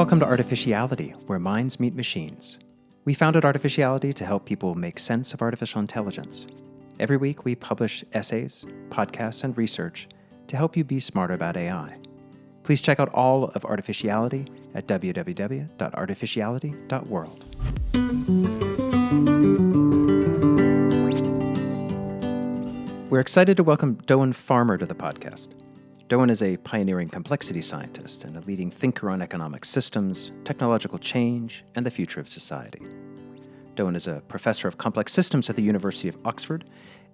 Welcome to Artificiality, where minds meet machines. We founded Artificiality to help people make sense of artificial intelligence. Every week, we publish essays, podcasts, and research to help you be smarter about AI. Please check out all of Artificiality at www.artificiality.world. We're excited to welcome Doyne Farmer to the podcast. Doyne is a pioneering complexity scientist and a leading thinker on economic systems, technological change, and the future of society. Doyne is a professor of complex systems at the University of Oxford,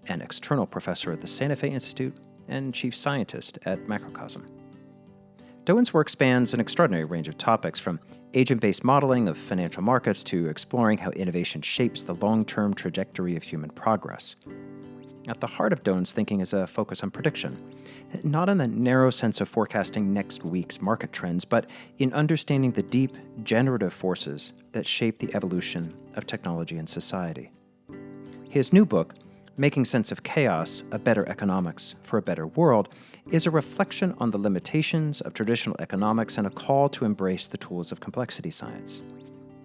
an external professor at the Santa Fe Institute, and chief scientist at Macrocosm. Doyne's work spans an extraordinary range of topics, from agent-based modeling of financial markets to exploring how innovation shapes the long-term trajectory of human progress. At the heart of Doyne's thinking is a focus on prediction, not in the narrow sense of forecasting next week's market trends, but in understanding the deep, generative forces that shape the evolution of technology and society. His new book, Making Sense of Chaos, A Better Economics for a Better World, is a reflection on the limitations of traditional economics and a call to embrace the tools of complexity science.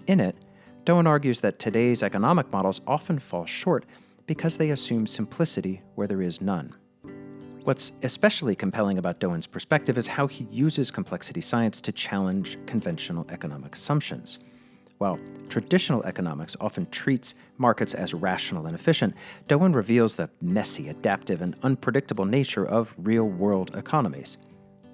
In it, Doyne argues that today's economic models often fall short because they assume simplicity where there is none. What's especially compelling about Doyne's perspective is how he uses complexity science to challenge conventional economic assumptions. While traditional economics often treats markets as rational and efficient, Doyne reveals the messy, adaptive, and unpredictable nature of real-world economies.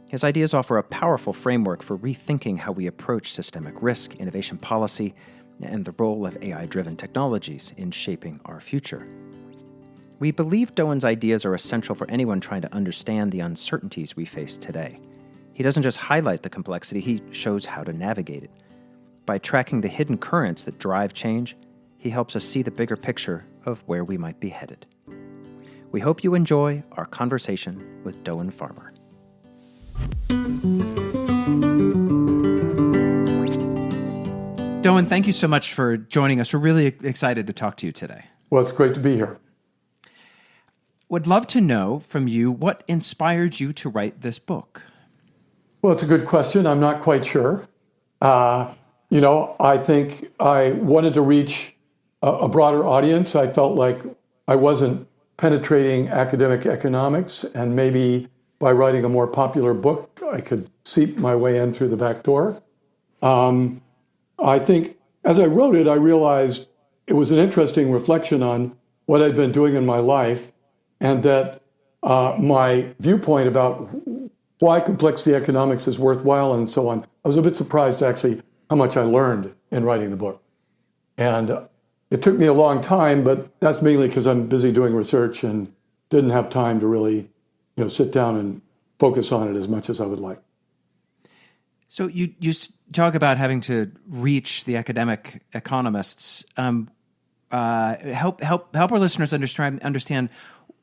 His ideas offer a powerful framework for rethinking how we approach systemic risk, innovation policy, and the role of AI-driven technologies in shaping our future. We believe Doyne's ideas are essential for anyone trying to understand the uncertainties we face today. He doesn't just highlight the complexity, he shows how to navigate it. By tracking the hidden currents that drive change, he helps us see the bigger picture of where we might be headed. We hope you enjoy our conversation with Doyne Farmer. Doyne, thank you so much for joining us. We're really excited to talk to you today. Well, it's great to be here. Would love to know from you what inspired you to write this book. Well, it's a good question. I'm not quite sure. I think I wanted to reach a broader audience. I felt like I wasn't penetrating academic economics, and maybe by writing a more popular book, I could seep my way in through the back door. I think as I wrote it, I realized it was an interesting reflection on what I'd been doing in my life, and that my viewpoint about why complexity economics is worthwhile and so on. I was a bit surprised actually how much I learned in writing the book. And it took me a long time, but that's mainly because I'm busy doing research and didn't have time to really, sit down and focus on it as much as I would like. So you talk about having to reach the academic economists. Help our listeners understand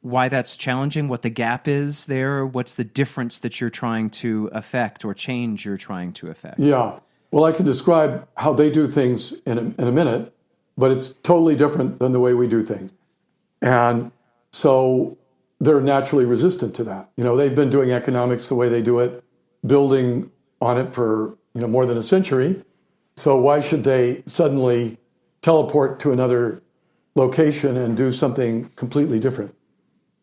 why that's challenging, what the gap is there, what's the difference that you're trying to affect or change you're trying to affect. Yeah. Well, I can describe how they do things in a minute, but it's totally different than the way we do things. And so they're naturally resistant to that. They've been doing economics the way they do it, building on it for more than a century. So why should they suddenly teleport to another location and do something completely different?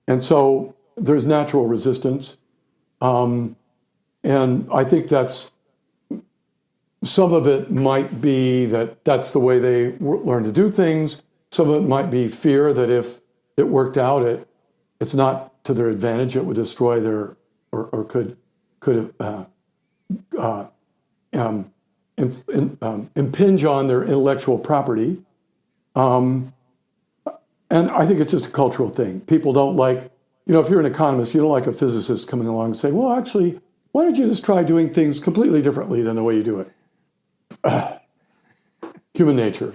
And so there's natural resistance. And I think that's some of it might be that that's the way they learn to do things. Some of it might be fear that if it worked out, it's not to their advantage. It would destroy their, or could impinge on their intellectual property. And I think it's just a cultural thing. People don't like, if you're an economist, you don't like a physicist coming along and saying, well, actually, why don't you just try doing things completely differently than the way you do it? Human nature.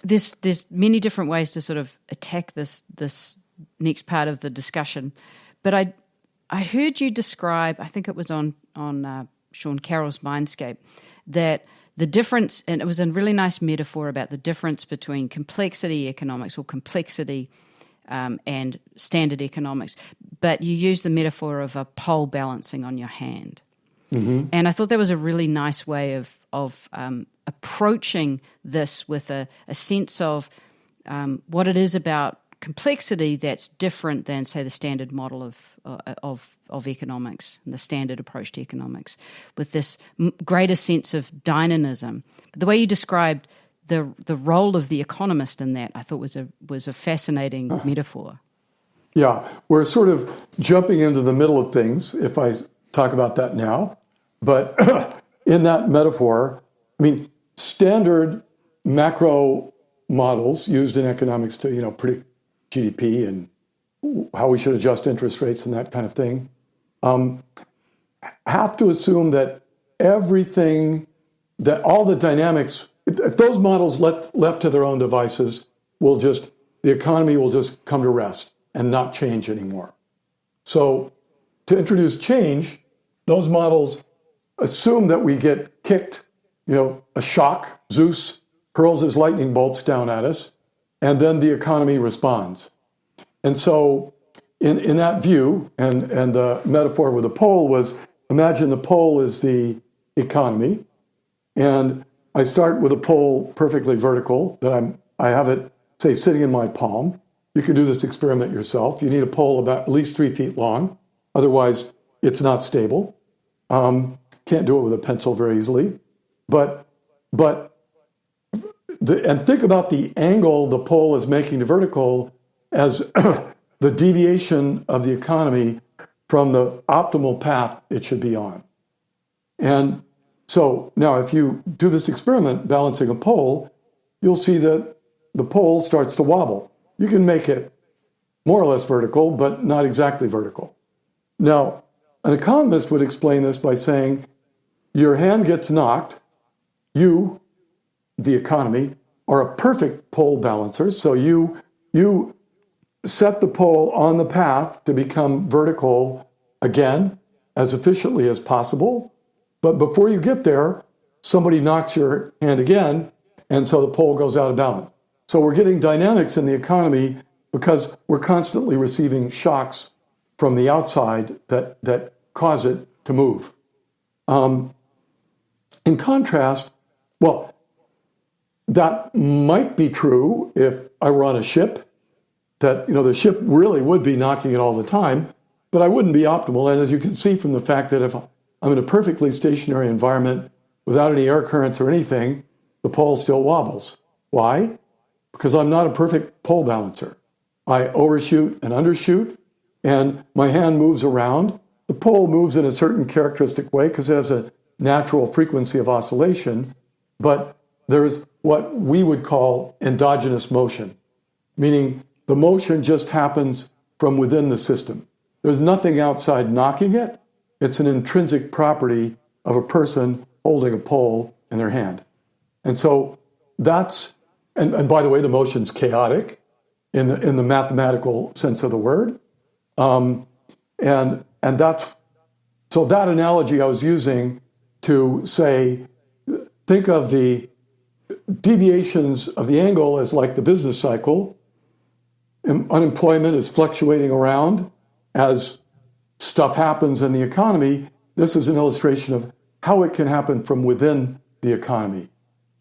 There's many different ways to sort of attack this next part of the discussion. But I heard you describe, I think it was on Sean Carroll's Mindscape, that the difference, and it was a really nice metaphor about the difference between complexity economics or complexity and standard economics but you use the metaphor of a pole balancing on your hand. And I thought that was a really nice way of approaching this with a sense of what it is about complexity that's different than, say, the standard model of economics and the standard approach to economics, with this greater sense of dynamism. But the way you described the role of the economist in that, I thought was a fascinating metaphor. Yeah, we're sort of jumping into the middle of things, if I talk about that now. But in that metaphor, I mean, standard macro models used in economics to, predict GDP and how we should adjust interest rates and that kind of thing, have to assume that everything, that all the dynamics, if those models left to their own devices, the economy will just come to rest and not change anymore. So to introduce change, those models assume that we get kicked, a shock. Zeus hurls his lightning bolts down at us, and then the economy responds. And so in that view, and the metaphor with the pole was, imagine the pole is the economy, and I start with a pole perfectly vertical, that I have it, say, sitting in my palm. You can do this experiment yourself. You need a pole about at least 3 feet long. Otherwise, it's not stable. Can't do it with a pencil very easily. And think about the angle the pole is making to vertical as the deviation of the economy from the optimal path it should be on. And so now if you do this experiment balancing a pole, you'll see that the pole starts to wobble. You can make it more or less vertical, but not exactly vertical. Now, an economist would explain this by saying, your hand gets knocked, you, the economy, are a perfect pole balancer, so you set the pole on the path to become vertical again, as efficiently as possible, but before you get there, somebody knocks your hand again, and so the pole goes out of balance. So we're getting dynamics in the economy because we're constantly receiving shocks from the outside that cause it to move. In contrast, well, that might be true if I were on a ship, that the ship really would be knocking it all the time, but I wouldn't be optimal. And as you can see from the fact that if I'm in a perfectly stationary environment without any air currents or anything, the pole still wobbles. Why? Because I'm not a perfect pole balancer. I overshoot and undershoot, and my hand moves around. The pole moves in a certain characteristic way because it has a natural frequency of oscillation, but there's what we would call endogenous motion, meaning the motion just happens from within the system. There's nothing outside knocking it. It's an intrinsic property of a person holding a pole in their hand. And so that's, and by the way, the motion's chaotic in the mathematical sense of the word. And that's, so that analogy I was using to say, think of the deviations of the angle as like the business cycle. Unemployment is fluctuating around as stuff happens in the economy. This is an illustration of how it can happen from within the economy,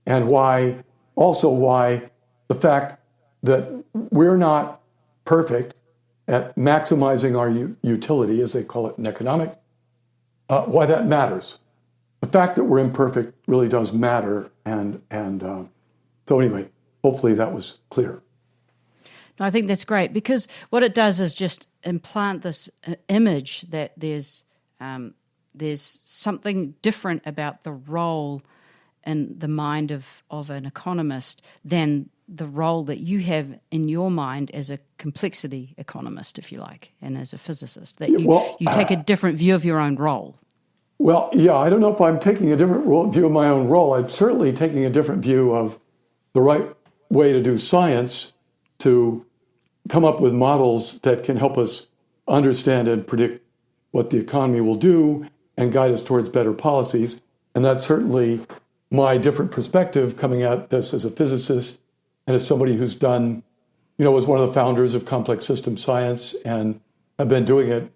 and why the fact that we're not perfect at maximizing our utility, as they call it in economics, why that matters. The fact that we're imperfect really does matter, and so anyway, hopefully that was clear. No, I think that's great, because what it does is just implant this image that there's something different about the role in the mind of an economist than the role that you have in your mind as a complexity economist, if you like, and as a physicist, that you take a different view of your own role. Well, yeah, I don't know if I'm taking a different view of my own role. I'm certainly taking a different view of the right way to do science, to come up with models that can help us understand and predict what the economy will do and guide us towards better policies. And that's certainly my different perspective coming at this as a physicist and as somebody who's done, was one of the founders of complex system science and have been doing it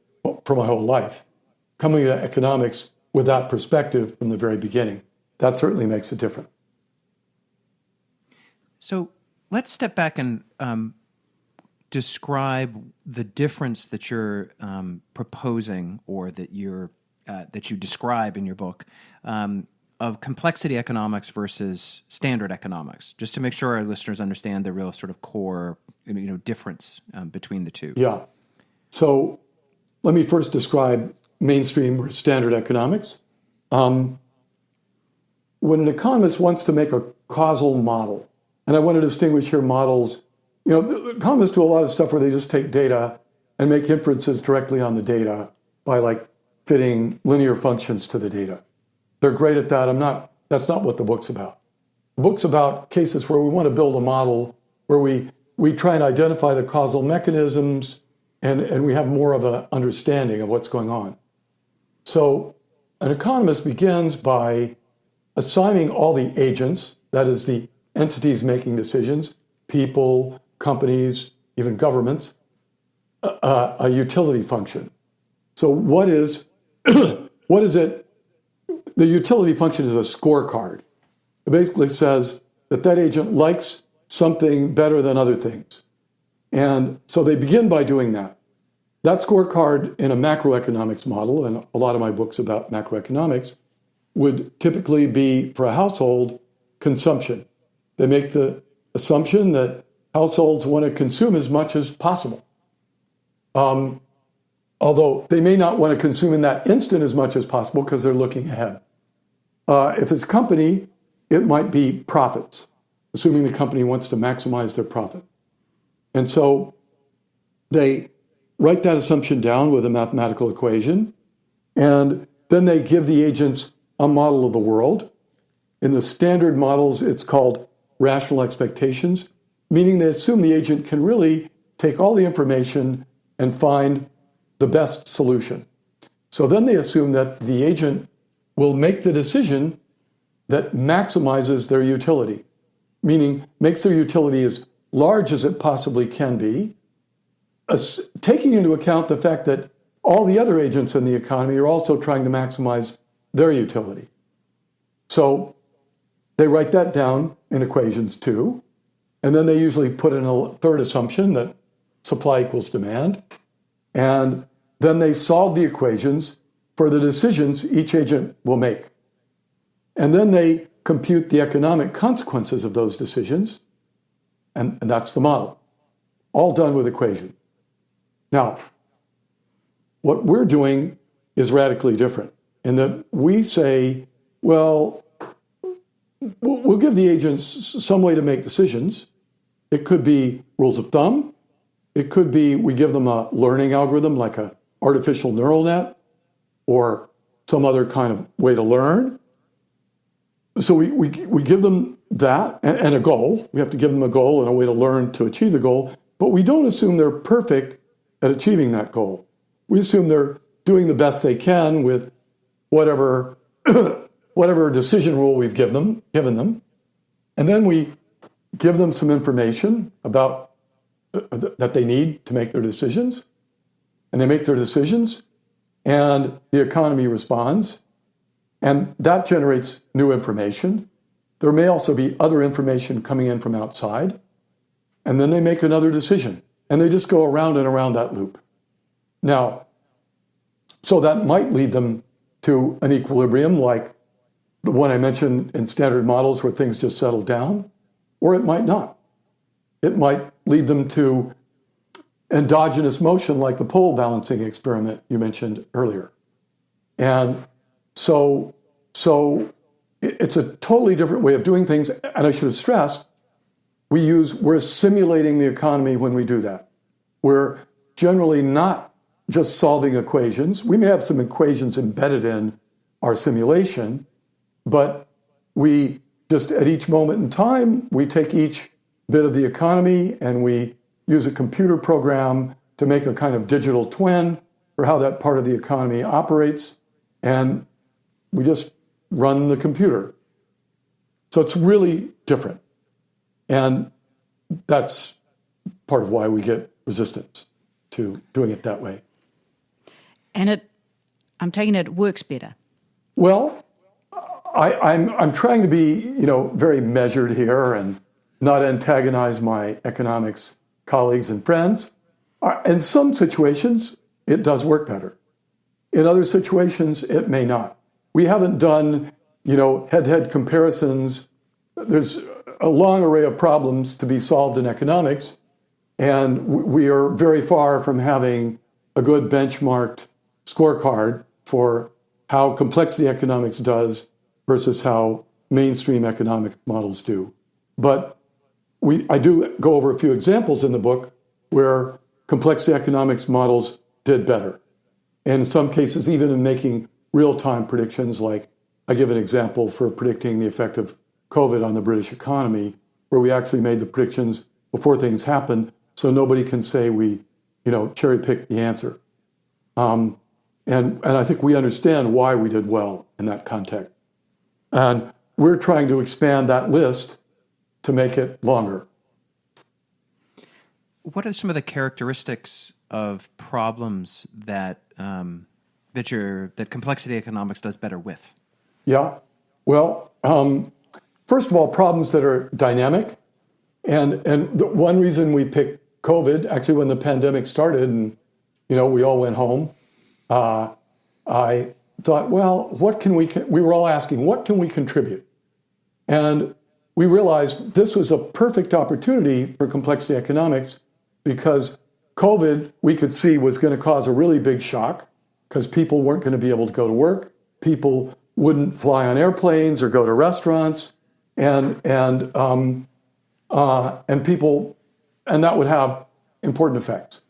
for my whole life. Coming to economics with that perspective from the very beginning, that certainly makes a difference. So let's step back and describe the difference that you're proposing, or that you describe in your book, of complexity economics versus standard economics, just to make sure our listeners understand the real sort of core, difference between the two. Yeah. So let me first describe mainstream or standard economics. When an economist wants to make a causal model, and I want to distinguish here models, economists do a lot of stuff where they just take data and make inferences directly on the data by fitting linear functions to the data. They're great at that. That's not what the book's about. The book's about cases where we want to build a model where we try and identify the causal mechanisms and we have more of an understanding of what's going on. So an economist begins by assigning all the agents, that is the entities making decisions, people, companies, even governments, a utility function. So what is it? The utility function is a scorecard. It basically says that agent likes something better than other things. And so they begin by doing that. That scorecard in a macroeconomics model, and a lot of my books about macroeconomics, would typically be, for a household, consumption. They make the assumption that households want to consume as much as possible. Although they may not want to consume in that instant as much as possible because they're looking ahead. If it's a company, it might be profits, assuming the company wants to maximize their profit. And so they write that assumption down with a mathematical equation, and then they give the agents a model of the world. In the standard models, it's called rational expectations, meaning they assume the agent can really take all the information and find the best solution. So then they assume that the agent will make the decision that maximizes their utility, meaning makes their utility as large as it possibly can be, taking into account the fact that all the other agents in the economy are also trying to maximize their utility. So they write that down in equations too, and then they usually put in a third assumption that supply equals demand, and then they solve the equations for the decisions each agent will make. And then they compute the economic consequences of those decisions, and that's the model, all done with equations. Now, what we're doing is radically different in that we say, well, we'll give the agents some way to make decisions. It could be rules of thumb. It could be we give them a learning algorithm like an artificial neural net or some other kind of way to learn. So we give them that and a goal. We have to give them a goal and a way to learn to achieve the goal, but we don't assume they're perfect at achieving that goal. We assume they're doing the best they can with whatever decision rule we've given them. And then we give them some information about that they need to make their decisions. And they make their decisions, and the economy responds. And that generates new information. There may also be other information coming in from outside. And then they make another decision. And they just go around and around that loop. Now, so that might lead them to an equilibrium like the one I mentioned in standard models where things just settle down, or it might not. It might lead them to endogenous motion like the pole balancing experiment you mentioned earlier. And so it's a totally different way of doing things. And I should have stressed, we're simulating the economy when we do that. We're generally not just solving equations. We may have some equations embedded in our simulation, but we just at each moment in time, we take each bit of the economy and we use a computer program to make a kind of digital twin for how that part of the economy operates. And we just run the computer. So it's really different. And that's part of why we get resistance to doing it that way. And I'm taking it works better. Well, I'm trying to be, very measured here and not antagonize my economics colleagues and friends. In some situations, it does work better. In other situations, it may not. We haven't done, head-to-head comparisons. There's a long array of problems to be solved in economics, and we are very far from having a good benchmarked scorecard for how complexity economics does versus how mainstream economic models do. But I do go over a few examples in the book where complexity economics models did better. And in some cases, even in making real-time predictions, like I give an example for predicting the effect of COVID on the British economy, where we actually made the predictions before things happened, so nobody can say we, cherry-picked the answer. And I think we understand why we did well in that context. And we're trying to expand that list to make it longer. What are some of the characteristics of problems that complexity economics does better with? Yeah. Well, first of all, problems that are dynamic. And the one reason we picked COVID, actually when the pandemic started and, we all went home, I thought, well, we were all asking, what can we contribute? And we realized this was a perfect opportunity for complexity economics because COVID, we could see, was going to cause a really big shock because people weren't going to be able to go to work. People wouldn't fly on airplanes or go to restaurants, and that would have important effects.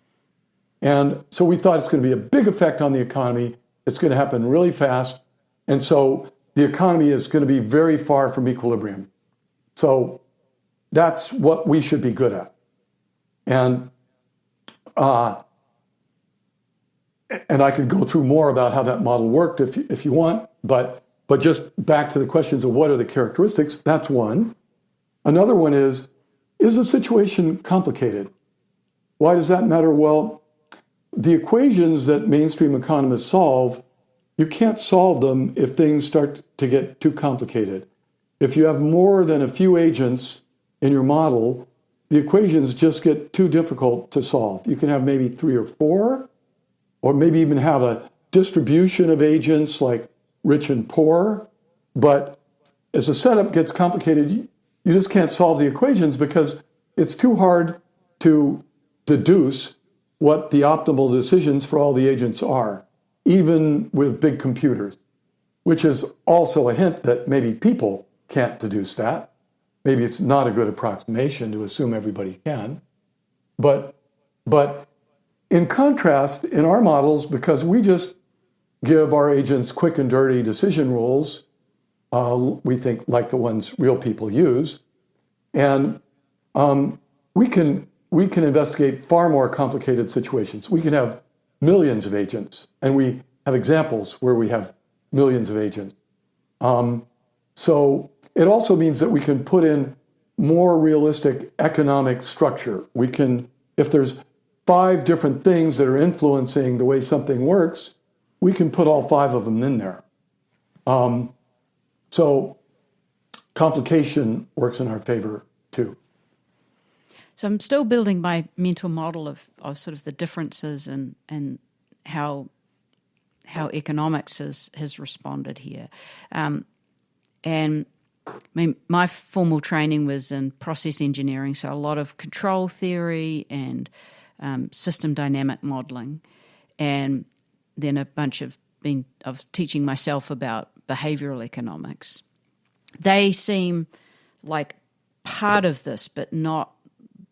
And so we thought it's going to be a big effect on the economy. It's going to happen really fast. And so the economy is going to be very far from equilibrium. So that's what we should be good at. And I could go through more about how that model worked if you want, but just back to the questions of what are the characteristics, that's one. Another one is the situation complicated? Why does that matter? Well, the equations that mainstream economists solve, you can't solve them if things start to get too complicated. If you have more than a few agents in your model, the equations just get too difficult to solve. You can have maybe 3 or 4, or maybe even have a distribution of agents like rich and poor. But as the setup gets complicated, you just can't solve the equations because it's too hard to deduce what the optimal decisions for all the agents are, even with big computers, which is also a hint that maybe people can't deduce that. Maybe it's not a good approximation to assume everybody can. But in contrast, in our models, because we just give our agents quick and dirty decision rules, we think like the ones real people use, and we can investigate far more complicated situations. We can have millions of agents, and we have examples where we have millions of agents. So it also means that we can put in more realistic economic structure. We can, if there's 5 different things that are influencing the way something works, we can put all 5 of them in there. So complication works in our favor too. So I'm still building my mental model of sort of the differences and how economics has responded here. And I mean, my formal training was in process engineering, so a lot of control theory and system dynamic modeling, and then a bunch of teaching myself about behavioral economics. They seem like part of this, but not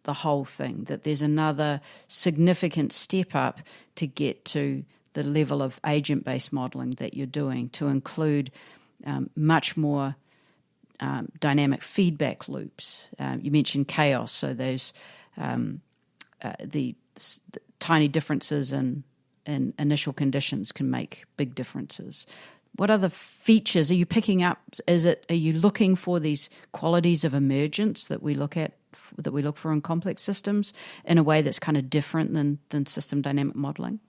the whole thing, that there's another significant step up to get to the level of agent-based modeling that you're doing, to include much more dynamic feedback loops. You mentioned chaos, so those the tiny differences in initial conditions can make big differences. What other features are you picking up? Are you looking for these qualities of emergence that we look for in complex systems in a way that's kind of different than system dynamic modeling?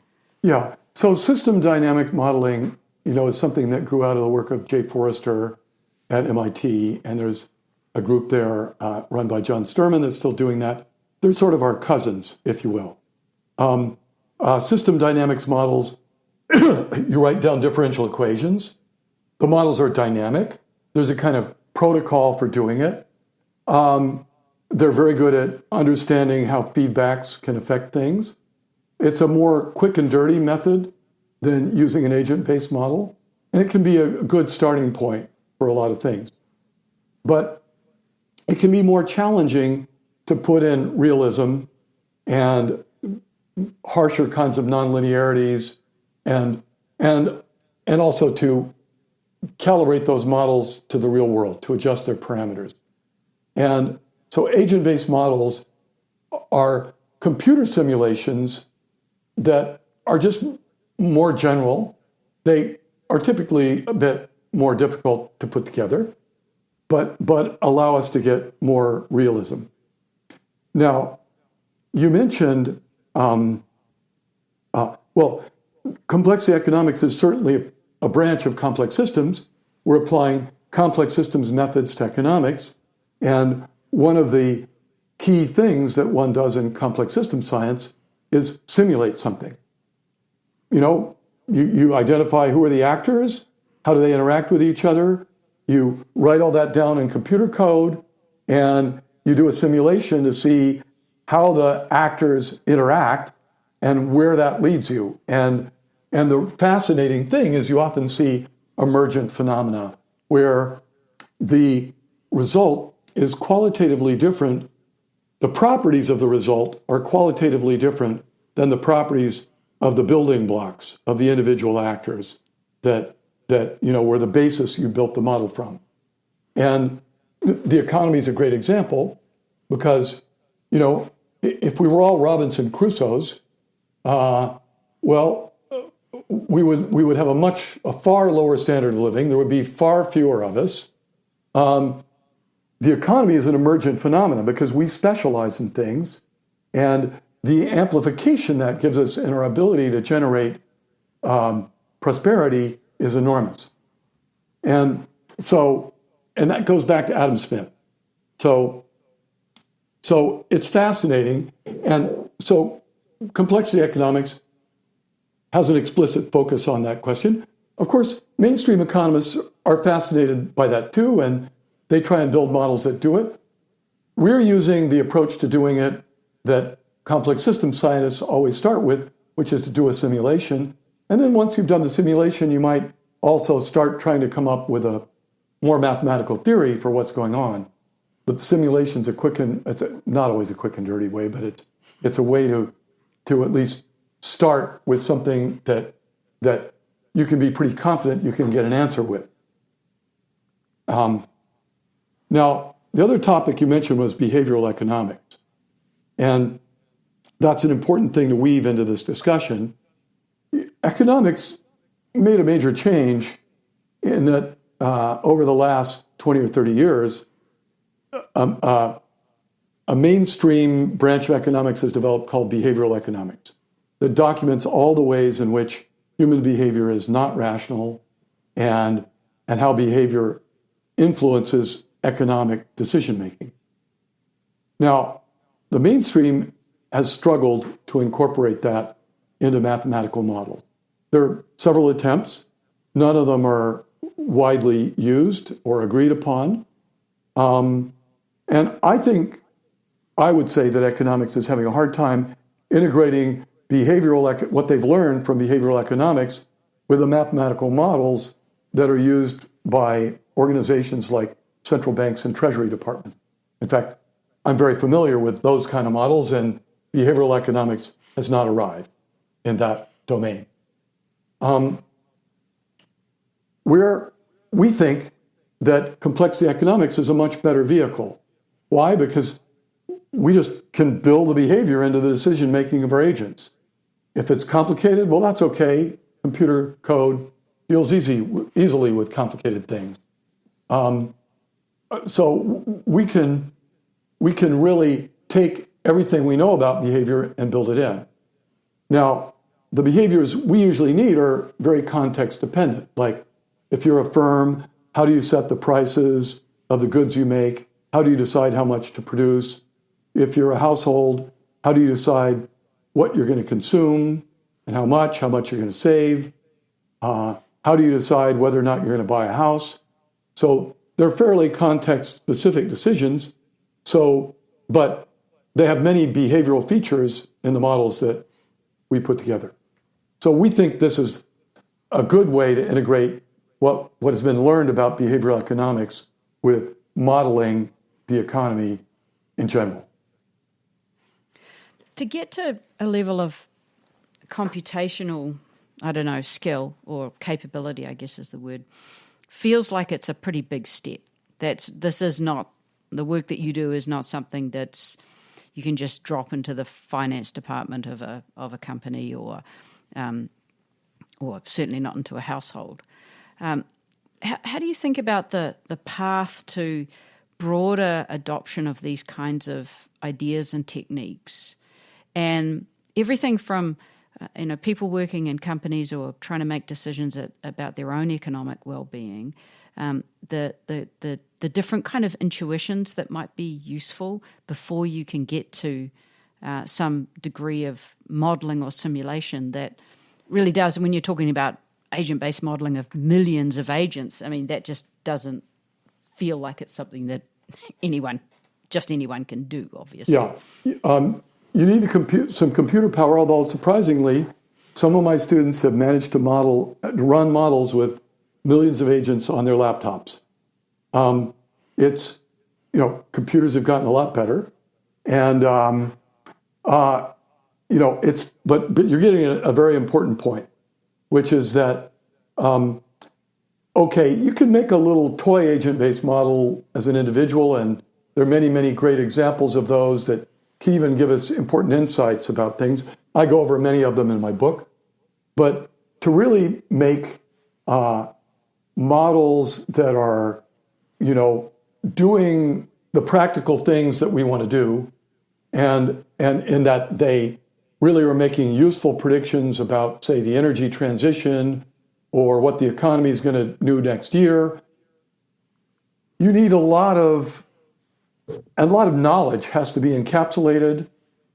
Yeah. So system dynamic modeling, is something that grew out of the work of Jay Forrester at MIT, and there's a group there run by John Sturman that's still doing that. They're sort of our cousins, if you will. System dynamics models, you write down differential equations. The models are dynamic. There's a kind of protocol for doing it. They're very good at understanding how feedbacks can affect things. It's a more quick and dirty method than using an agent-based model, and it can be a good starting point for a lot of things. But it can be more challenging to put in realism and harsher kinds of nonlinearities and also to calibrate those models to the real world, to adjust their parameters. And so agent-based models are computer simulations that are just more general. They are typically a bit more difficult to put together, but allow us to get more realism. Now, you mentioned, complexity economics is certainly a branch of complex systems. We're applying complex systems methods to economics, and one of the key things that one does in complex system science is simulate something. You identify who are the actors, how do they interact with each other, you write all that down in computer code, and you do a simulation to see how the actors interact and where that leads you. And the fascinating thing is you often see emergent phenomena where the result is qualitatively different. The properties of the result are qualitatively different than the properties of the building blocks of the individual actors that were the basis you built the model from. And the economy is a great example because, if we were all Robinson Crusoes, we would have a far lower standard of living. There would be far fewer of us. The economy is an emergent phenomenon because we specialize in things, and the amplification that gives us in our ability to generate prosperity is enormous. And that goes back to Adam Smith. So it's fascinating. And so complexity economics has an explicit focus on that question. Of course, mainstream economists are fascinated by that too, and they try and build models that do it. We're using the approach to doing it that complex system scientists always start with, which is to do a simulation. And then once you've done the simulation, you might also start trying to come up with a more mathematical theory for what's going on. But the simulation's not always a quick and dirty way, but it's a way to at least start with something that you can be pretty confident you can get an answer with. Now, the other topic you mentioned was behavioral economics. And that's an important thing to weave into this discussion. Economics made a major change in that over the last 20 or 30 years, a mainstream branch of economics has developed called behavioral economics that documents all the ways in which human behavior is not rational and how behavior influences economic decision-making. Now, the mainstream has struggled to incorporate that into mathematical models. There are several attempts. None of them are widely used or agreed upon. And I would say that economics is having a hard time integrating what they've learned from behavioral economics with the mathematical models that are used by organizations like central banks and treasury departments. In fact, I'm very familiar with those kind of models, and behavioral economics has not arrived in that domain. We think that complexity economics is a much better vehicle. Why? Because we just can build the behavior into the decision-making of our agents. If it's complicated, well, that's okay. Computer code deals easily with complicated things. So we can really take everything we know about behavior and build it in. Now, the behaviors we usually need are very context dependent. Like if you're a firm, how do you set the prices of the goods you make? How do you decide how much to produce? If you're a household, how do you decide what you're going to consume and how much you're going to save? How do you decide whether or not you're going to buy a house? So they're fairly context-specific decisions. But they have many behavioral features in the models that we put together. So we think this is a good way to integrate what has been learned about behavioral economics with modeling the economy in general. To get to a level of computational, skill or capability, I guess is the word, feels like it's a pretty big step. This is not, the work that you do is not something that's you can just drop into the finance department of a company or certainly not into a household. How do you think about the path to broader adoption of these kinds of ideas and techniques, and everything from people working in companies or trying to make decisions about their own economic well-being, the different kind of intuitions that might be useful before you can get to some degree of modeling or simulation that really does. And when you're talking about agent-based modeling of millions of agents, that just doesn't feel like it's something that anyone can do, obviously. Yeah. You need to compute some computer power, although surprisingly, some of my students have managed to run models with millions of agents on their laptops. Computers have gotten a lot better, and but you're getting a very important point, which is that you can make a little toy agent-based model as an individual, and there are many, many great examples of those that can even give us important insights about things. I go over many of them in my book. But to really make models that are, doing the practical things that we want to do, and in that they really are making useful predictions about, say, the energy transition or what the economy is going to do next year, you need a lot of knowledge has to be encapsulated.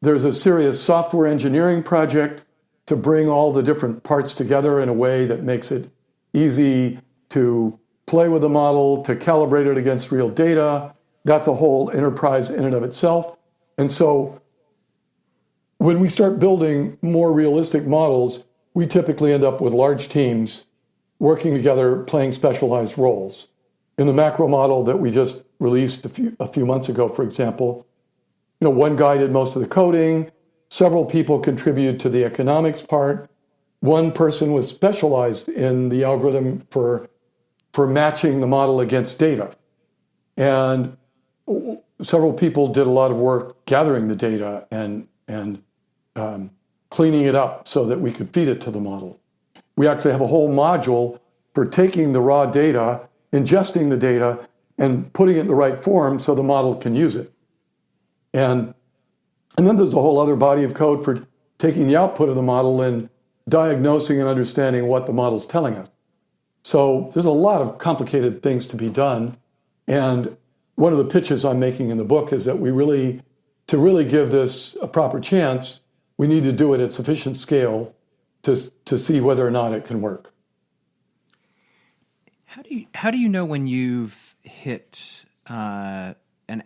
There's a serious software engineering project to bring all the different parts together in a way that makes it easy to play with the model, to calibrate it against real data. That's a whole enterprise in and of itself. And so when we start building more realistic models, we typically end up with large teams working together, playing specialized roles. In the macro model that we just released a few months ago, for example, one guy did most of the coding, several people contributed to the economics part, one person was specialized in the algorithm for matching the model against data, and several people did a lot of work gathering the data and cleaning it up so that we could feed it to the model. We actually have a whole module for taking the raw data, ingesting the data, and putting it in the right form so the model can use it. And then there's a whole other body of code for taking the output of the model and diagnosing and understanding what the model's telling us. So there's a lot of complicated things to be done. And one of the pitches I'm making in the book is that to really give this a proper chance, we need to do it at sufficient scale to see whether or not it can work. How do you know when you've hit an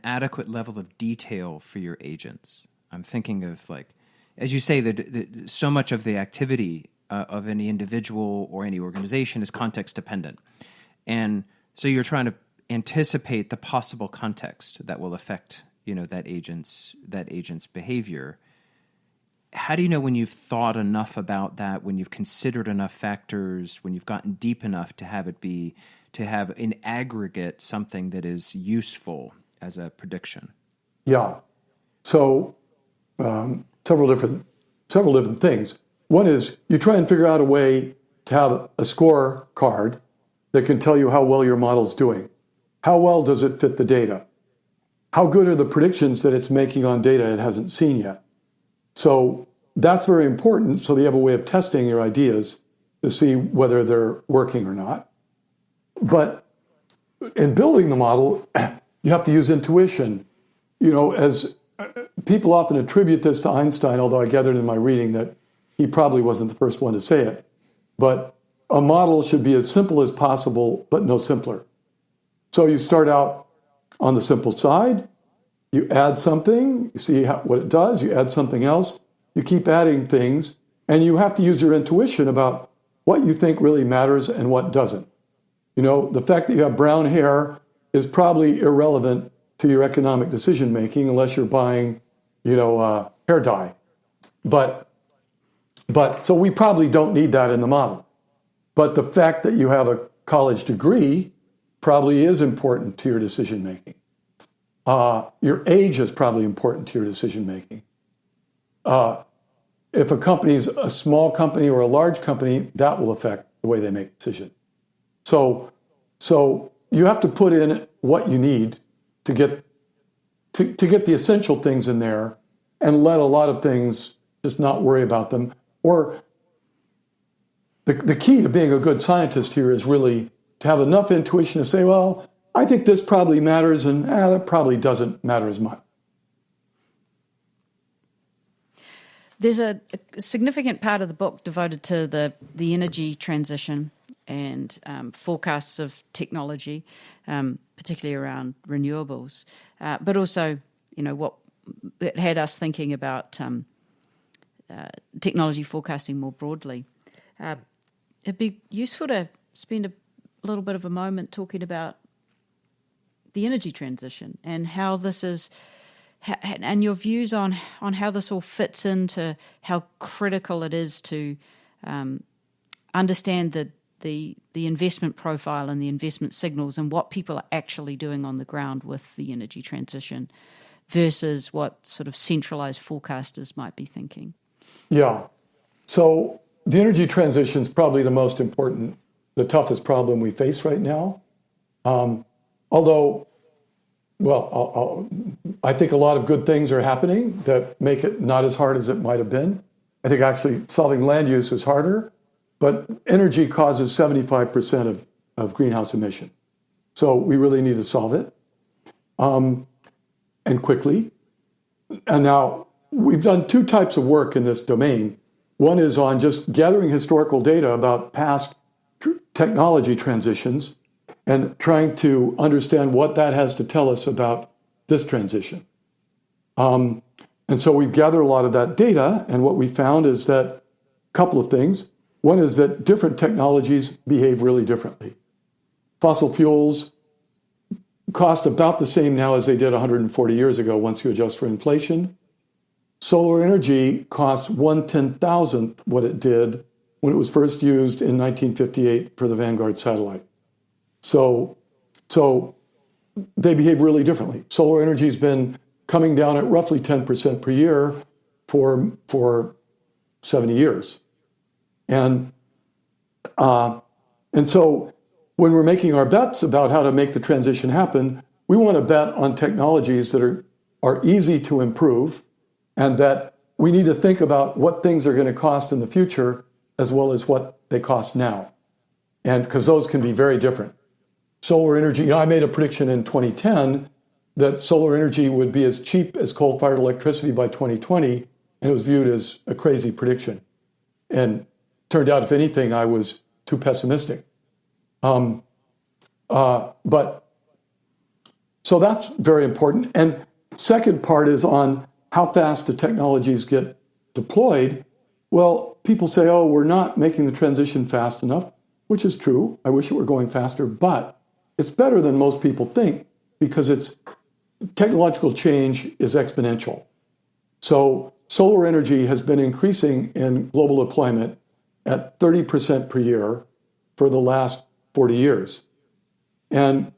adequate level of detail for your agents? I'm thinking of, as you say, so much of the activity of any individual or any organization is context dependent, and so you're trying to anticipate the possible context that will affect that agent's behavior. How do you know when you've thought enough about that, when you've considered enough factors, when you've gotten deep enough to have in aggregate something that is useful as a prediction? Yeah. So several different things. One is you try and figure out a way to have a scorecard that can tell you how well your model's doing. How well does it fit the data? How good are the predictions that it's making on data it hasn't seen yet? So that's very important. So they have a way of testing your ideas to see whether they're working or not. But in building the model, you have to use intuition. As people often attribute this to Einstein, although I gathered in my reading that he probably wasn't the first one to say it. But a model should be as simple as possible, but no simpler. So you start out on the simple side, you add something, you see what it does, you add something else, you keep adding things, and you have to use your intuition about what you think really matters and what doesn't. The fact that you have brown hair is probably irrelevant to your economic decision making unless you're buying, hair dye. But so we probably don't need that in the model. But the fact that you have a college degree probably is important to your decision making. Your age is probably important to your decision making. If a company is a small company or a large company, that will affect the way they make decisions. So you have to put in what you need to get the essential things in there, and let a lot of things just not worry about them. Or the key to being a good scientist here is really to have enough intuition to say, well, I think this probably matters, and that probably doesn't matter as much. There's a significant part of the book devoted to the energy transition and forecasts of technology, particularly around renewables, but also, what it had us thinking about technology forecasting more broadly. It'd be useful to spend a little bit of a moment talking about the energy transition and how this is, and your views on how this all fits into how critical it is to understand the investment profile and the investment signals and what people are actually doing on the ground with the energy transition versus what sort of centralized forecasters might be thinking. Yeah. So the energy transition is probably the most important, the toughest problem we face right now. Although, I think a lot of good things are happening that make it not as hard as it might have been. I think actually solving land use is harder, but energy causes 75% of greenhouse emissions. So we really need to solve it, and quickly. And now we've done two types of work in this domain. One is on just gathering historical data about past technology transitions and trying to understand what that has to tell us about this transition. And so we've gathered a lot of that data, and what we found is that a couple of things. One is that different technologies behave really differently. Fossil fuels cost about the same now as they did 140 years ago once you adjust for inflation. Solar energy costs 1/10,000th what it did when it was first used in 1958 for the Vanguard satellite. So they behave really differently. Solar energy has been coming down at roughly 10% per year for 70 years. And so when we're making our bets about how to make the transition happen, we want to bet on technologies that are easy to improve, and that we need to think about what things are going to cost in the future as well as what they cost now. And because those can be very different. Solar energy, I made a prediction in 2010 that solar energy would be as cheap as coal-fired electricity by 2020, and it was viewed as a crazy prediction. And turned out, if anything, I was too pessimistic. But so that's very important. And second part is on how fast the technologies get deployed. Well, people say, oh, we're not making the transition fast enough, which is true. I wish it were going faster, but it's better than most people think because technological change is exponential. So solar energy has been increasing in global deployment at 30% per year for the last 40 years. And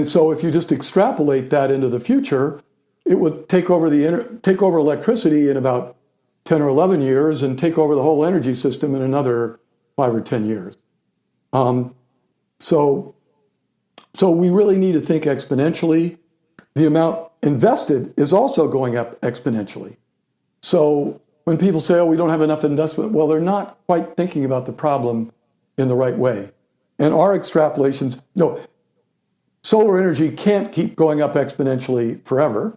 so if you just extrapolate that into the future, it would take over electricity in about 10 or 11 years and take over the whole energy system in another 5 or 10 years. So we really need to think exponentially. The amount invested is also going up exponentially. So when people say, oh, we don't have enough investment, well, they're not quite thinking about the problem in the right way. And our extrapolations, no, solar energy can't keep going up exponentially forever.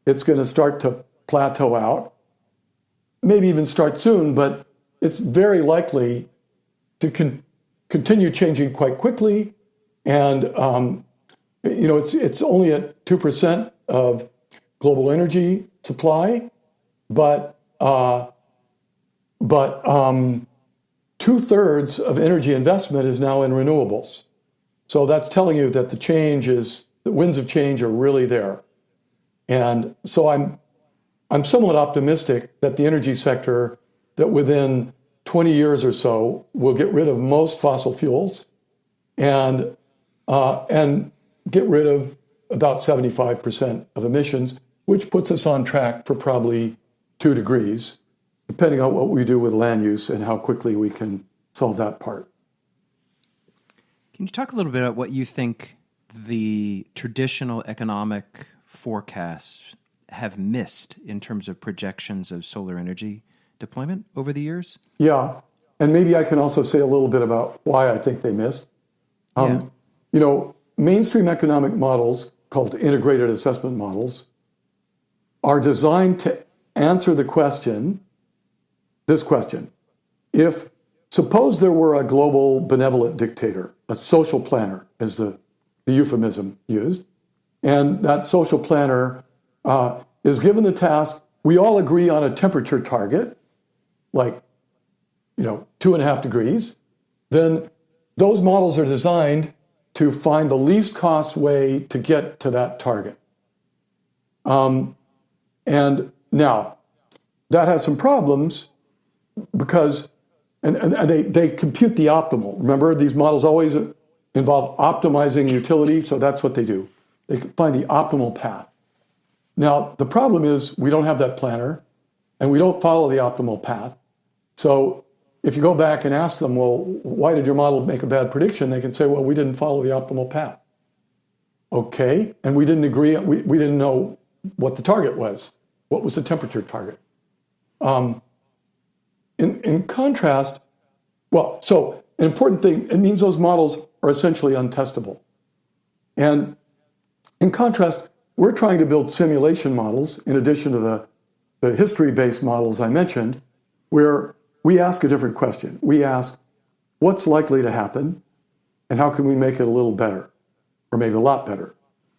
It's going to start to plateau out, maybe even start soon, but it's very likely to continue changing quite quickly. And, it's only at 2% of global energy supply, but 2/3 of energy investment is now in renewables. So that's telling you that the winds of change are really there. And so I'm somewhat optimistic that the energy sector, that within 20 years or so, will get rid of most fossil fuels and get rid of about 75% of emissions, which puts us on track for probably 2 degrees, depending on what we do with land use and how quickly we can solve that part. Can you talk a little bit about what you think the traditional economic forecasts have missed in terms of projections of solar energy deployment over the years? Yeah, and maybe I can also say a little bit about why I think they missed. Mainstream economic models, called integrated assessment models, are designed to answer this question. Suppose there were a global benevolent dictator, a social planner, as the euphemism used, and that social planner is given the task, we all agree on a temperature target, like 2.5 degrees, then those models are designed to find the least cost way to get to that target. And now, that has some problems because they compute the optimal. Remember, these models always involve optimizing utility, so that's what they do. They find the optimal path. Now, the problem is we don't have that planner, and we don't follow the optimal path. So if you go back and ask them, well, why did your model make a bad prediction? They can say, well, we didn't follow the optimal path. Okay, and we didn't agree, we didn't know what the target was. What was the temperature target? In contrast, so an important thing, it means those models are essentially untestable. And in contrast, we're trying to build simulation models, in addition to the history-based models I mentioned, where we ask a different question. We ask, what's likely to happen, and how can we make it a little better, or maybe a lot better?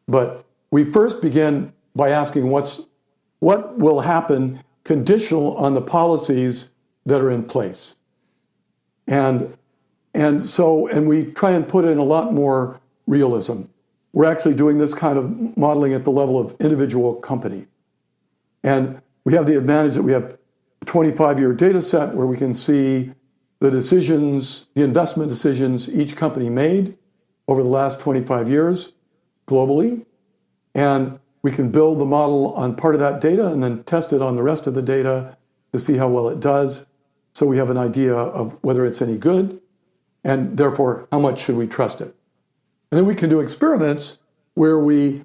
But we first begin by asking what will happen conditional on the policies that are in place. And we try and put in a lot more realism. We're actually doing this kind of modeling at the level of individual company. And we have the advantage that we have a 25-year data set where we can see the investment decisions each company made over the last 25 years globally. And we can build the model on part of that data and then test it on the rest of the data to see how well it does. So we have an idea of whether it's any good, and therefore, how much should we trust it? And then we can do experiments where we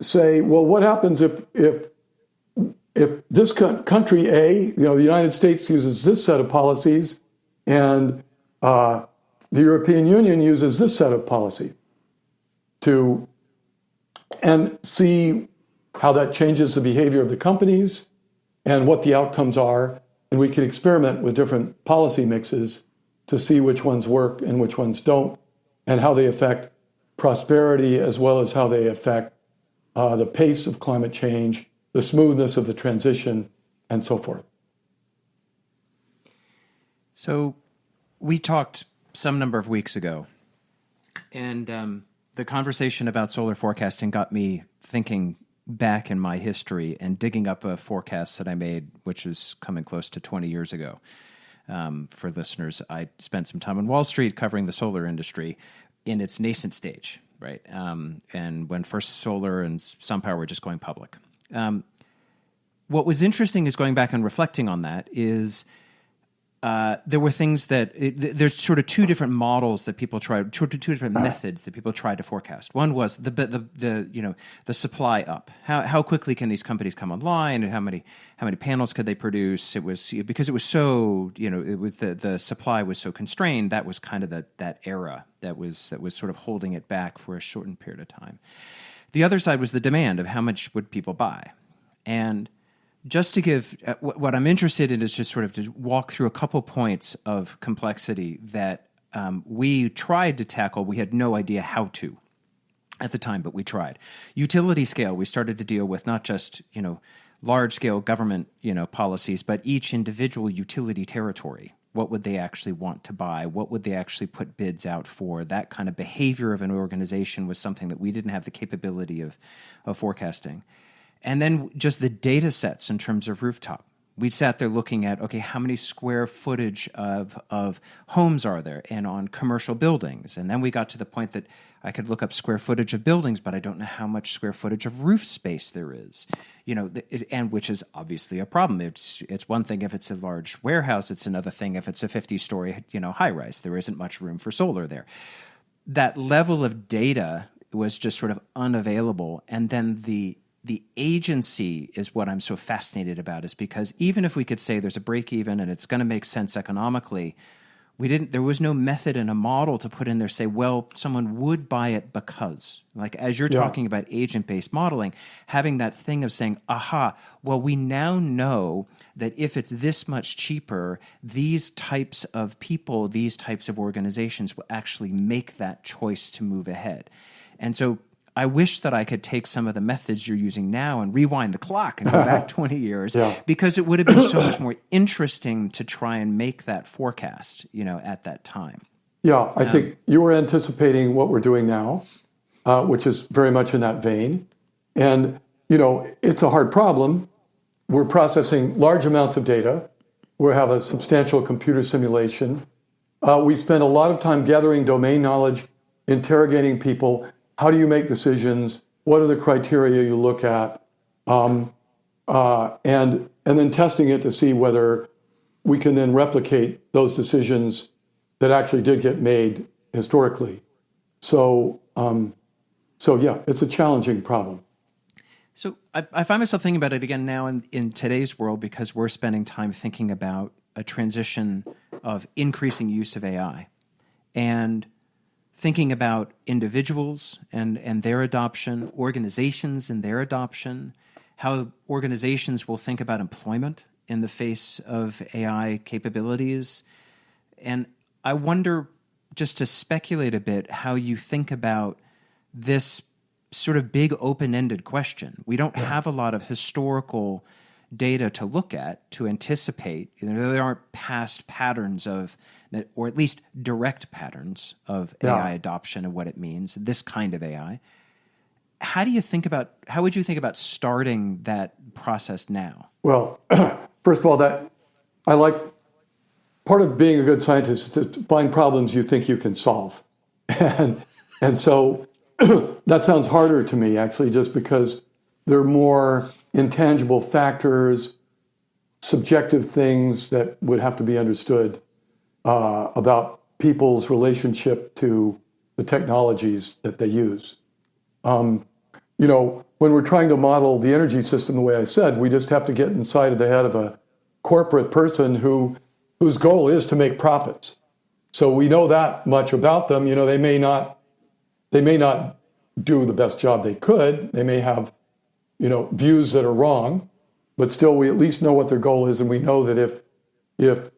say, well, what happens if this country A, the United States uses this set of policies, and the European Union uses this set of policy, and see how that changes the behavior of the companies and what the outcomes are. And we can experiment with different policy mixes to see which ones work and which ones don't, and how they affect prosperity as well as how they affect the pace of climate change, the smoothness of the transition, and so forth. So we talked some number of weeks ago, and the conversation about solar forecasting got me thinking back in my history and digging up a forecast that I made, which was coming close to 20 years ago. For listeners, I spent some time on Wall Street covering the solar industry in its nascent stage, right? And when First Solar and SunPower were just going public. What was interesting is going back and reflecting on that is there were things that there's sort of two different models that people tried, two different methods that people tried to forecast. One was the supply up. How quickly can these companies come online, and how many panels could they produce? It was because it was so the supply was so constrained. That was kind of that era that was sort of holding it back for a shortened period of time. The other side was the demand of how much would people buy, and just to give, what I'm interested in is just sort of to walk through a couple points of complexity that we tried to tackle. We had no idea how to at the time, but we tried. Utility scale, we started to deal with not just, large-scale government, policies, but each individual utility territory. What would they actually want to buy? What would they actually put bids out for? That kind of behavior of an organization was something that we didn't have the capability of forecasting. And then just the data sets in terms of rooftop. We sat there looking at, okay, how many square footage of homes are there and on commercial buildings? And then we got to the point that I could look up square footage of buildings, but I don't know how much square footage of roof space there is, and which is obviously a problem. It's one thing if it's a large warehouse. It's another thing if it's a 50-story, high-rise. There isn't much room for solar there. That level of data was just sort of unavailable. And then the agency is what I'm so fascinated about, is because even if we could say there's a break even and it's going to make sense economically, there was no method and a model to put in there, say, well, someone would buy it because, like, as you're talking about agent-based modeling, having that thing of saying, aha, well, we now know that if it's this much cheaper, these types of people, these types of organizations will actually make that choice to move ahead. And so I wish that I could take some of the methods you're using now and rewind the clock and go back 20 years, because it would have been so much more interesting to try and make that forecast, at that time. Yeah, I think you were anticipating what we're doing now, which is very much in that vein. And, it's a hard problem. We're processing large amounts of data. We have a substantial computer simulation. We spend a lot of time gathering domain knowledge, interrogating people. How do you make decisions? What are the criteria you look at? And then testing it to see whether we can then replicate those decisions that actually did get made historically. So yeah, it's a challenging problem. So I find myself thinking about it again now in today's world, because we're spending time thinking about a transition of increasing use of AI. And thinking about individuals and their adoption, organizations and their adoption, how organizations will think about employment in the face of AI capabilities. And I wonder, just to speculate a bit, how you think about this sort of big open-ended question. We don't have a lot of historical data to look at, to anticipate. There aren't past patterns of, or at least direct patterns of AI adoption and what it means, this kind of AI. How would you think about starting that process now? Well, first of all, I like, part of being a good scientist is to find problems you think you can solve. And so that sounds harder to me, actually, just because there are more intangible factors, subjective things that would have to be understood about people's relationship to the technologies that they use. When we're trying to model the energy system the way I said, we just have to get inside of the head of a corporate person whose goal is to make profits. So we know that much about them. They may not do the best job they could. They may have views that are wrong, but still we at least know what their goal is, and we know that if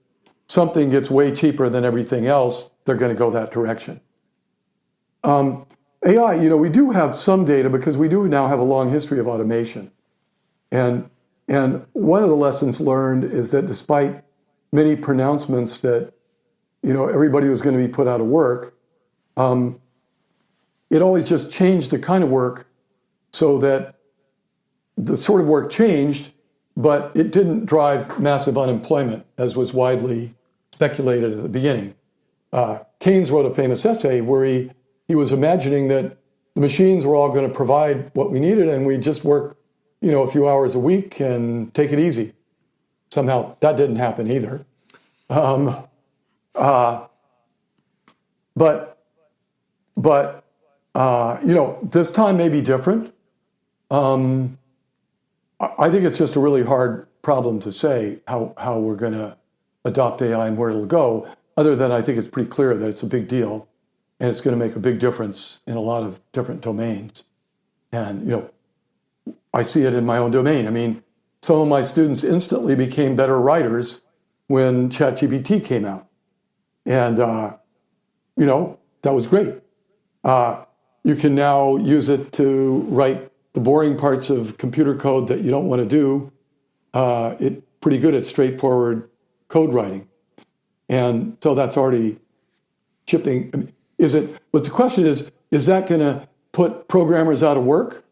something gets way cheaper than everything else, they're going to go that direction. AI, we do have some data because we do now have a long history of automation. And one of the lessons learned is that despite many pronouncements that, everybody was going to be put out of work, it always just changed the kind of work so that the sort of work changed, but it didn't drive massive unemployment, as was widely speculated at the beginning. Keynes wrote a famous essay where he was imagining that the machines were all going to provide what we needed, and we just work, a few hours a week and take it easy. Somehow that didn't happen either. But this time may be different. I think it's just a really hard problem to say how we're going to adopt AI and where it'll go, other than I think it's pretty clear that it's a big deal and it's going to make a big difference in a lot of different domains. And, I see it in my own domain. I mean, some of my students instantly became better writers when ChatGPT came out. And, that was great. You can now use it to write the boring parts of computer code that you don't want to do. It's pretty good at straightforward code writing. And so that's already chipping. I mean, but the question is that going to put programmers out of work?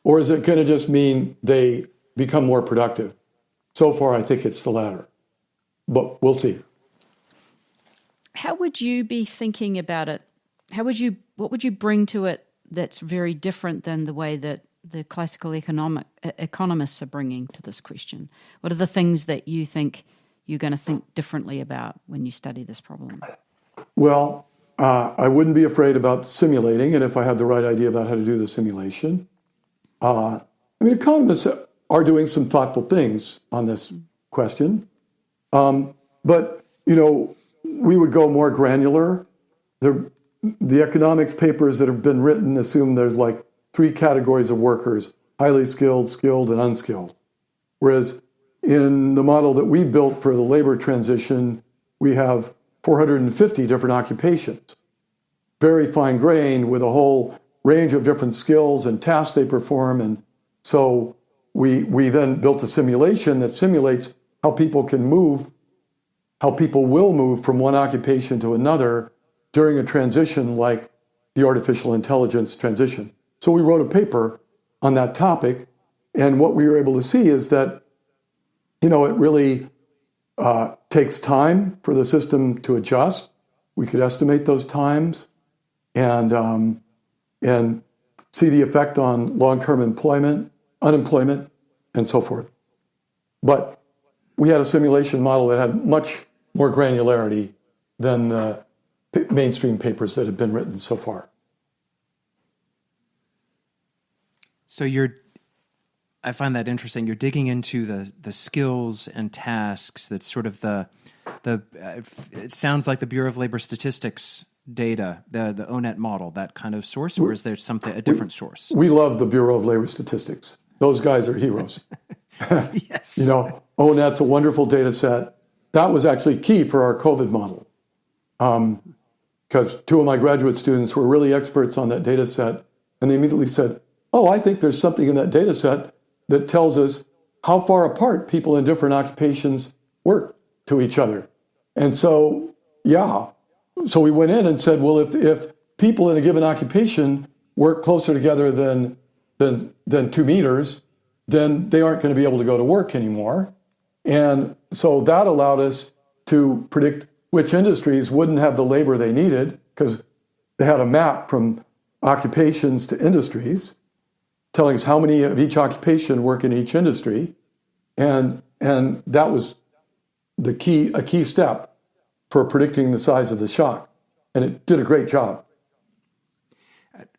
Or is it going to just mean they become more productive? So far, I think it's the latter. But we'll see. How would you be thinking about it? What would you bring to it that's very different than the way that the classical economists are bringing to this question? What are the things that you think you're going to think differently about when you study this problem? Well, I wouldn't be afraid about simulating, and if I had the right idea about how to do the simulation. Economists are doing some thoughtful things on this question. But, we would go more granular. The economics papers that have been written assume there's like 3 categories of workers: highly skilled, skilled, and unskilled. Whereas in the model that we built for the labor transition, we have 450 different occupations, very fine-grained with a whole range of different skills and tasks they perform. And so we then built a simulation that simulates how people will move from one occupation to another during a transition like the artificial intelligence transition. So we wrote a paper on that topic, and what we were able to see is that, it really takes time for the system to adjust. We could estimate those times and see the effect on long-term unemployment, and so forth. But we had a simulation model that had much more granularity than the mainstream papers that have been written so far. So I find that interesting. You're digging into the skills and tasks. That's sort of it sounds like the Bureau of Labor Statistics data, the ONET model, that kind of source, or is there a different source? We love the Bureau of Labor Statistics. Those guys are heroes. Yes. ONET's a wonderful data set. That was actually key for our COVID model. Because 2 of my graduate students were really experts on that data set, and they immediately said, I think there's something in that data set that tells us how far apart people in different occupations work to each other. And so, so we went in and said, well, if people in a given occupation work closer together than 2 meters, then they aren't going to be able to go to work anymore. And so that allowed us to predict which industries wouldn't have the labor they needed, because they had a map from occupations to industries telling us how many of each occupation work in each industry. And that was a key step for predicting the size of the shock. And it did a great job.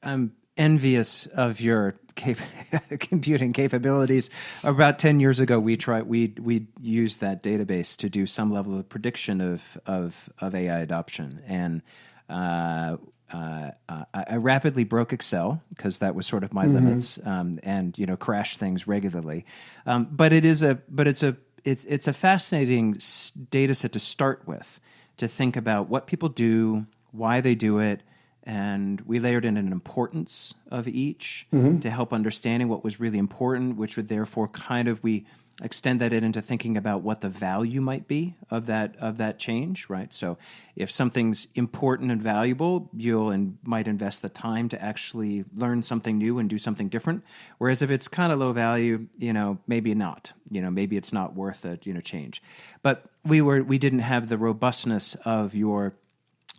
I'm envious of your computing capabilities. About 10 years ago, we used that database to do some level of prediction of AI adoption. And I rapidly broke Excel because that was sort of my limits, and crashed things regularly. But it's a fascinating data set to start with, to think about what people do, why they do it, and we layered in an importance of each to help understanding what was really important, which would therefore we extend that into thinking about what the value might be of that change, right? So if something's important and valuable, might invest the time to actually learn something new and do something different. Whereas if it's kind of low value, maybe not. Maybe it's not worth a change. But we didn't have the robustness of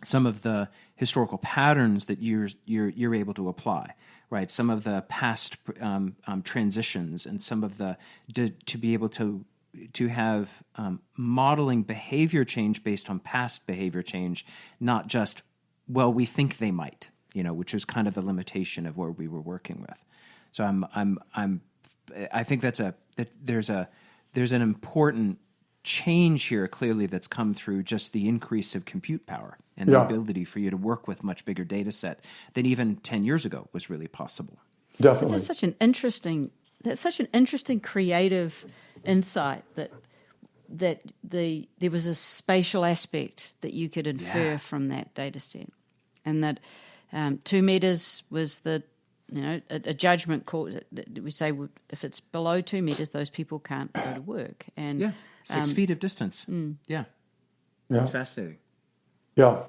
some of the historical patterns that you're able to apply, right? Some of the past transitions and some of to be able to have modeling behavior change based on past behavior change, not just, well, we think they might, which was kind of the limitation of where we were working with. So I think there's an important change here clearly that's come through just the increase of compute power and the ability for you to work with much bigger data set than even 10 years ago was really possible. Definitely. That's such an interesting creative insight that there was a spatial aspect that you could infer from that data set, and that 2 meters was a judgment call. We say if it's below 2 meters, those people can't go to work. And 6 feet of distance. Yeah. It's fascinating. Yeah.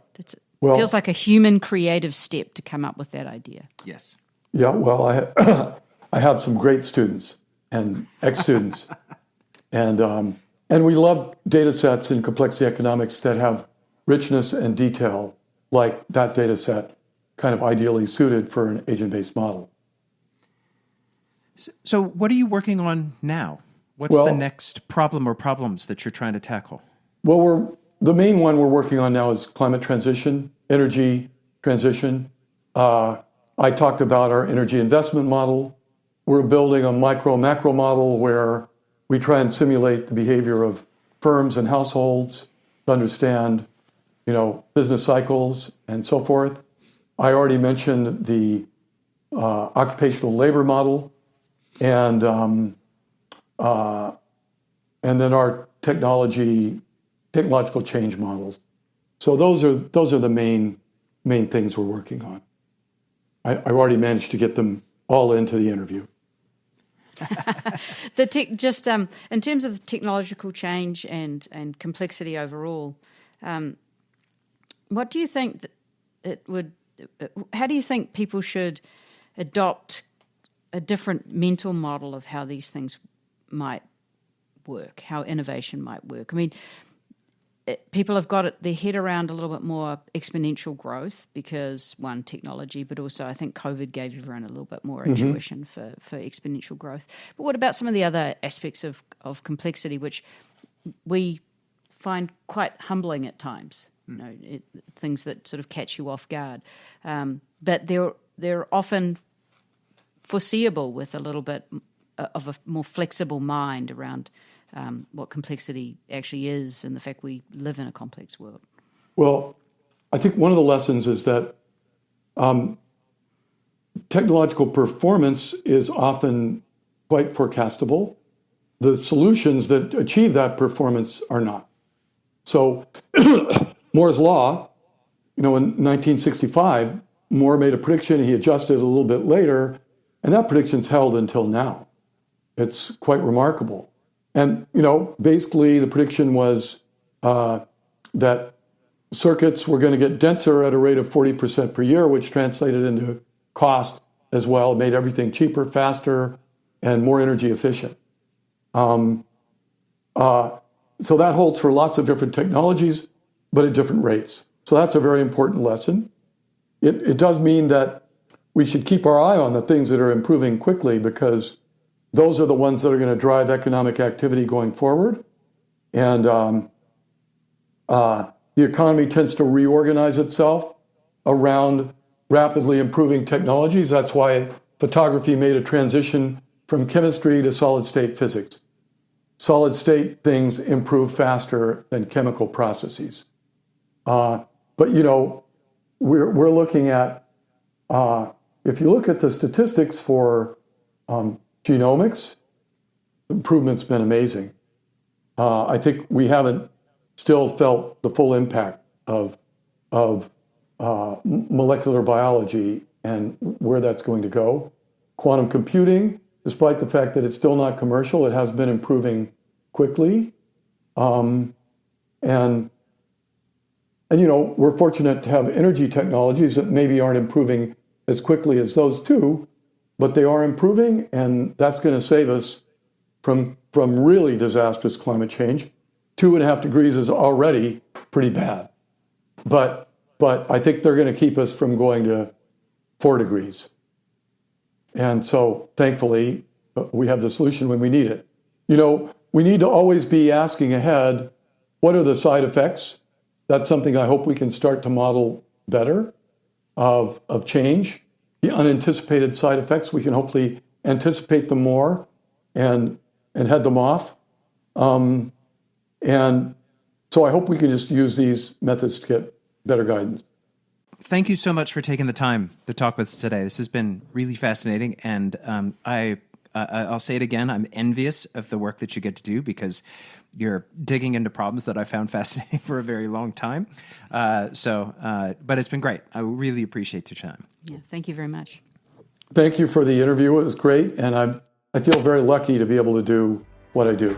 Feels like a human creative step to come up with that idea. Yes. Yeah, well, I have some great students and ex-students, and we love data sets in complexity economics that have richness and detail, like that data set, kind of ideally suited for an agent-based model. So what are you working on now? What's the next problem or problems that you're trying to tackle? Well, the main one we're working on now is climate transition, energy transition. I talked about our energy investment model. We're building a macro model where we try and simulate the behavior of firms and households to understand, business cycles and so forth. I already mentioned the occupational labor model, and then our technological change models. So those are the main things we're working on. I've already managed to get them all into the interview. In terms of technological change and complexity overall, what do you think how do you think people should adopt a different mental model of how these things might work, how innovation might work? I mean, people have got their head around a little bit more exponential growth because, one, technology, but also I think COVID gave everyone a little bit more intuition for exponential growth. But what about some of the other aspects of complexity, which we find quite humbling at times? Things that sort of catch you off guard. But they're often foreseeable with a little bit of a more flexible mind around what complexity actually is and the fact we live in a complex world. Well, I think one of the lessons is that technological performance is often quite forecastable. The solutions that achieve that performance are not. So Moore's law, in 1965, Moore made a prediction, he adjusted a little bit later, and that prediction's held until now. It's quite remarkable. And, basically the prediction was that circuits were going to get denser at a rate of 40% per year, which translated into cost as well, made everything cheaper, faster, and more energy efficient. So that holds for lots of different technologies, but at different rates. So that's a very important lesson. It does mean that we should keep our eye on the things that are improving quickly, because those are the ones that are going to drive economic activity going forward. And the economy tends to reorganize itself around rapidly improving technologies. That's why photography made a transition from chemistry to solid-state physics. Solid-state things improve faster than chemical processes. But, we're looking at, if you look at the statistics for genomics, the improvement's been amazing. I think we haven't still felt the full impact of molecular biology and where that's going to go. Quantum computing, despite the fact that it's still not commercial, it has been improving quickly. And we're fortunate to have energy technologies that maybe aren't improving as quickly as those two, but they are improving, and that's going to save us from really disastrous climate change. 2.5 degrees is already pretty bad. But I think they're going to keep us from going to 4 degrees. And so, thankfully, we have the solution when we need it. we need to always be asking ahead, what are the side effects? That's something I hope we can start to model better of change. The unanticipated side effects, we can hopefully anticipate them more and head them off. And so I hope we can just use these methods to get better guidance. Thank you so much for taking the time to talk with us today. This has been really fascinating, and I'll say it again, I'm envious of the work that you get to do because you're digging into problems that I found fascinating for a very long time. But it's been great. I really appreciate your time. Yeah, thank you very much. Thank you for the interview. It was great, and I feel very lucky to be able to do what I do.